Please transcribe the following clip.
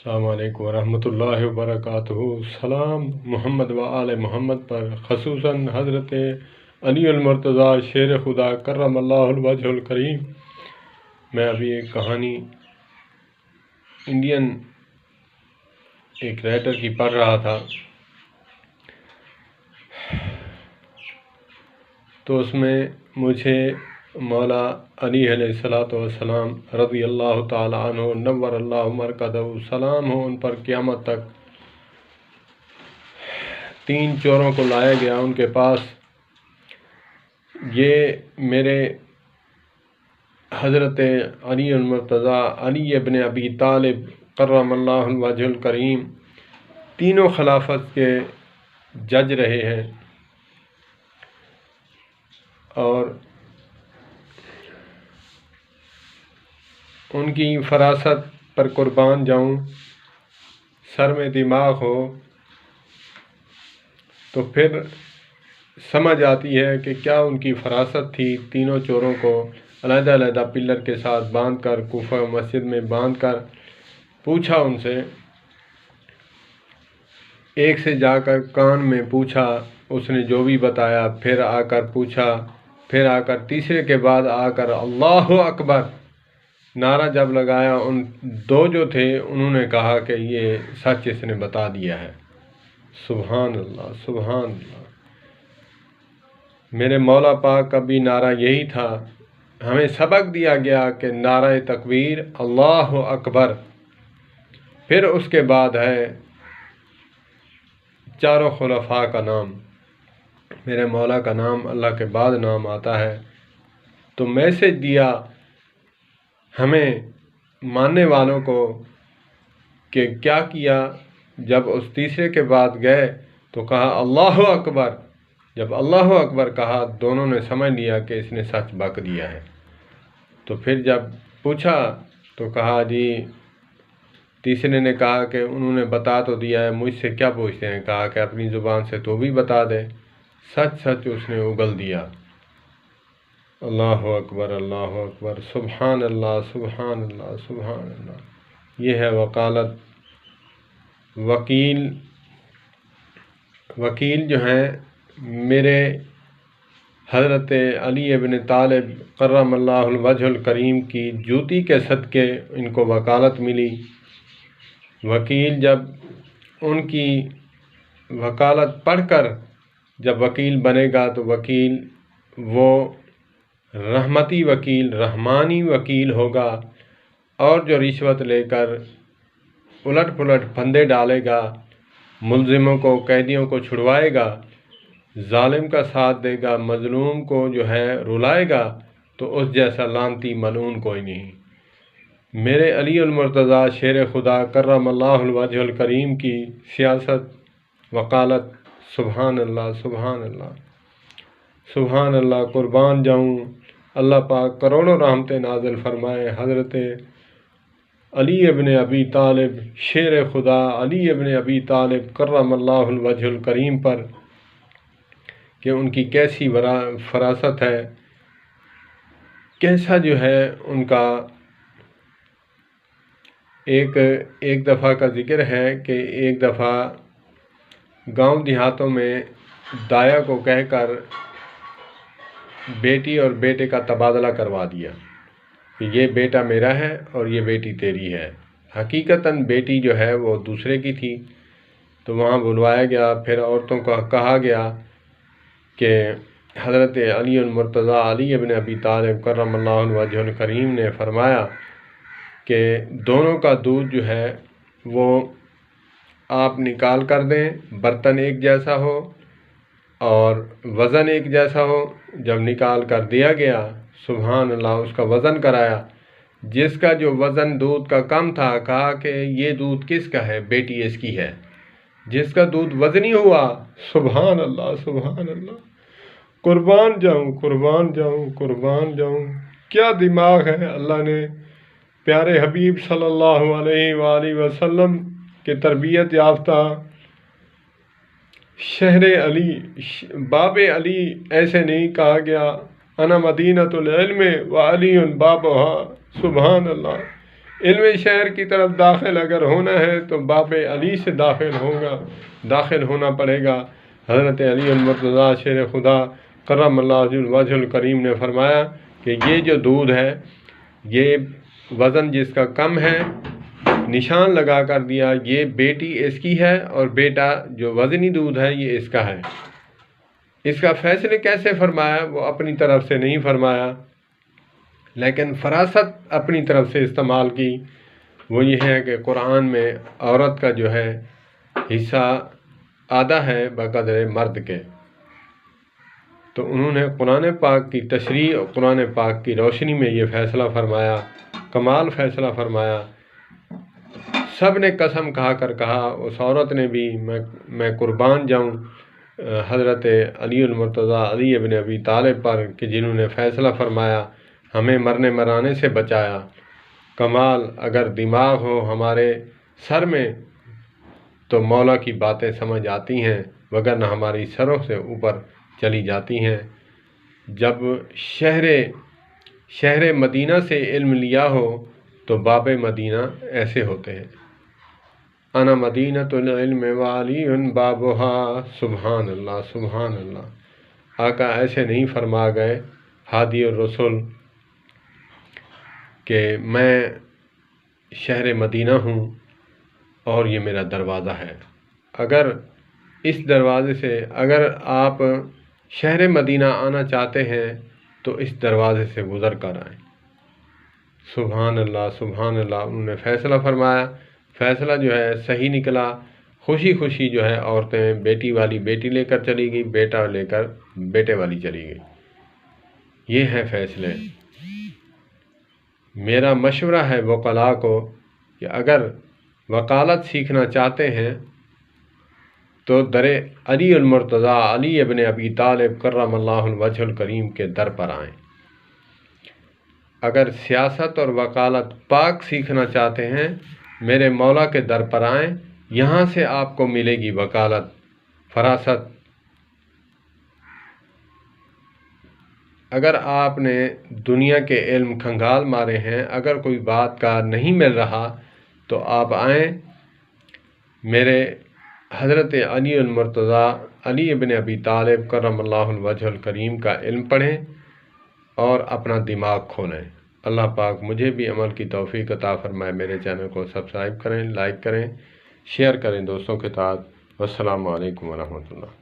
السلام علیکم ورحمۃ اللہ وبرکاتہ۔ سلام محمد و آل محمد پر، خصوصاً حضرت علی المرتضیٰ شیر خدا کرم اللہ الوجہ الکریم۔ میں ابھی ایک کہانی انڈین ایک رائٹر کی پڑھ رہا تھا، تو اس میں مجھے مولا علی علیہ الصلوۃ والسلام رضی اللہ تعالی عنہ نور اللہ مرکزہ سلام ہو ان پر، قیامت تک 3 چوروں کو لایا گیا ان کے پاس۔ یہ میرے حضرت علی المرتضیٰ علی ابن ابی طالب کرم اللہ الوجہ الکریم تینوں خلافت کے جج رہے ہیں، اور ان کی فراست پر قربان جاؤں، سر میں دماغ ہو تو پھر سمجھ آتی ہے کہ کیا ان کی فراست تھی۔ تینوں چوروں کو علیحدہ علیحدہ پلر کے ساتھ باندھ کر کوفہ مسجد میں باندھ کر پوچھا ان سے، ایک سے جا کر کان میں پوچھا، اس نے جو بھی بتایا، پھر آ کر پوچھا، پھر آ کر تیسرے کے بعد آ کر اللہ اکبر نعرہ جب لگایا، ان 2 جو تھے انہوں نے کہا کہ یہ سچ اس نے بتا دیا ہے۔ سبحان اللہ، سبحان اللہ۔ میرے مولا پاک کا بھی نعرہ یہی تھا، ہمیں سبق دیا گیا کہ نعرہ تکبیر اللہ اکبر، پھر اس کے بعد ہے چاروں خلفاء کا نام، میرے مولا کا نام اللہ کے بعد نام آتا ہے۔ تو میسج دیا ہمیں ماننے والوں کو کہ کیا کیا، جب اس تیسرے کے بعد گئے تو کہا اللہ اکبر، جب اللہ اکبر کہا دونوں نے سمجھ لیا کہ اس نے سچ بک دیا ہے۔ تو پھر جب پوچھا تو کہا جی، تیسرے نے کہا کہ انہوں نے بتا تو دیا ہے، مجھ سے کیا پوچھتے ہیں، کہا کہ اپنی زبان سے تو بھی بتا دے۔ سچ سچ اس نے اگل دیا۔ اللہ اکبر، اللہ اکبر، سبحان اللہ، سبحان اللہ، سبحان اللہ۔ یہ ہے وکالت۔ وکیل جو ہیں میرے حضرت علی ابن طالب کرم اللہ الوجہ الکریم کی جوتی کے صدقے ان کو وکالت ملی۔ وکیل جب ان کی وکالت پڑھ کر جب وکیل بنے گا تو وکیل وہ رحمتی وکیل، رحمانی وکیل ہوگا، اور جو رشوت لے کر الٹ پلٹ پھندے ڈالے گا، ملزموں کو، قیدیوں کو چھڑوائے گا، ظالم کا ساتھ دے گا، مظلوم کو جو ہے رلائے گا، تو اس جیسا لعنتی ملعون کوئی نہیں۔ میرے علی المرتضیٰ شیر خدا کرم اللہ الوجہ الکریم کی سیاست، وکالت، سبحان اللہ، سبحان اللہ، سبحان اللہ، قربان جاؤں۔ اللہ پاک کروڑوں رحمتیں نازل فرمائے حضرت علی ابن ابی طالب شیر خدا علی ابن ابی طالب کرم اللہ الوجہ الکریم پر، کہ ان کی کیسی فراست ہے، کیسا جو ہے ان کا۔ ایک دفعہ کا ذکر ہے کہ ایک دفعہ گاؤں دیہاتوں میں دایا کو کہہ کر بیٹی اور بیٹے کا تبادلہ کروا دیا کہ یہ بیٹا میرا ہے اور یہ بیٹی تیری ہے۔ حقیقتاً بیٹی جو ہے وہ دوسرے کی تھی۔ تو وہاں بلوایا گیا، پھر عورتوں کو کہا گیا کہ حضرت علی المرتضیٰ علی ابن ابی طالب کرم اللہ الوجہ الکریم نے فرمایا کہ دونوں کا دودھ جو ہے وہ آپ نکال کر دیں، برتن ایک جیسا ہو اور وزن ایک جیسا ہو۔ جب نکال کر دیا گیا، سبحان اللہ، اس کا وزن کرایا، جس کا جو وزن دودھ کا کم تھا کہا کہ یہ دودھ کس کا ہے، بیٹی اس کی ہے۔ جس کا دودھ وزنی ہوا، سبحان اللہ، سبحان اللہ، قربان جاؤں، قربان جاؤں، قربان جاؤں، کیا دماغ ہے اللہ نے پیارے حبیب صلی اللہ علیہ وآلہ وسلم کے تربیت یافتہ شہر علی، باب علی ایسے نہیں کہا گیا، انا مدینۃ العلم و علی بابہا، سبحان اللہ۔ علم شہر کی طرف داخل اگر ہونا ہے تو باب علی سے داخل ہونا پڑے گا۔ حضرت علی المرتضیٰ شیر خدا کرم اللہ وجہ الکریم نے فرمایا کہ یہ جو دودھ ہے، یہ وزن جس کا کم ہے، نشان لگا کر دیا، یہ بیٹی اس کی ہے، اور بیٹا جو وزنی دودھ ہے یہ اس کا ہے۔ اس کا فیصلے کیسے فرمایا؟ وہ اپنی طرف سے نہیں فرمایا، لیکن فراست اپنی طرف سے استعمال کی۔ وہ یہ ہے کہ قرآن میں عورت کا جو ہے حصہ آدھا ہے بقدر مرد کے، تو انہوں نے قرآن پاک کی تشریح اور قرآن پاک کی روشنی میں یہ فیصلہ فرمایا، کمال فیصلہ فرمایا۔ سب نے قسم کھا کر کہا، اس عورت نے بھی، میں قربان جاؤں حضرت علی المرتضیٰ علی ابن ابی طالب پر کہ جنہوں نے فیصلہ فرمایا، ہمیں مرنے مرانے سے بچایا۔ کمال اگر دماغ ہو ہمارے سر میں تو مولا کی باتیں سمجھ آتی ہیں، وگرنہ ہماری سروں سے اوپر چلی جاتی ہیں۔ جب شہر مدینہ سے علم لیا ہو تو باب مدینہ ایسے ہوتے ہیں، انا مدینۃ العلم وعلی بابھا، سبحان اللہ سبحان اللہ۔ آقا ایسے نہیں فرما گئے ہادی الرسول کہ میں شہر مدینہ ہوں اور یہ میرا دروازہ ہے۔ اگر اس دروازے سے اگر آپ شہر مدینہ آنا چاہتے ہیں تو اس دروازے سے گزر کر آئیں۔ سبحان اللہ سبحان اللہ۔ انہوں نے فیصلہ فرمایا، فیصلہ جو ہے صحیح نکلا۔ خوشی خوشی جو ہے عورتیں بیٹی والی بیٹی لے کر چلی گئی، بیٹا لے کر بیٹے والی چلی گئی۔ یہ ہے فیصلے۔ میرا مشورہ ہے وکلاء کو کہ اگر وکالت سیکھنا چاہتے ہیں تو در علی المرتضیٰ علی ابن ابی طالب کرم اللہ وجہ الکریم کے در پر آئیں۔ اگر سیاست اور وکالت پاک سیکھنا چاہتے ہیں، میرے مولا کے در پر آئیں، یہاں سے آپ کو ملے گی وکالت، فراست۔ اگر آپ نے دنیا کے علم کھنگال مارے ہیں، اگر کوئی بات کا نہیں مل رہا تو آپ آئیں، میرے حضرت علی المرتضیٰ علی ابن ابی طالب کرم اللہ وجہ الکریم کا علم پڑھیں اور اپنا دماغ کھولیں۔ اللہ پاک مجھے بھی عمل کی توفیق عطا فرمائے۔ میرے چینل کو سبسکرائب کریں، لائک کریں، شیئر کریں دوستوں کے ساتھ۔ والسلام علیکم ورحمۃ اللہ۔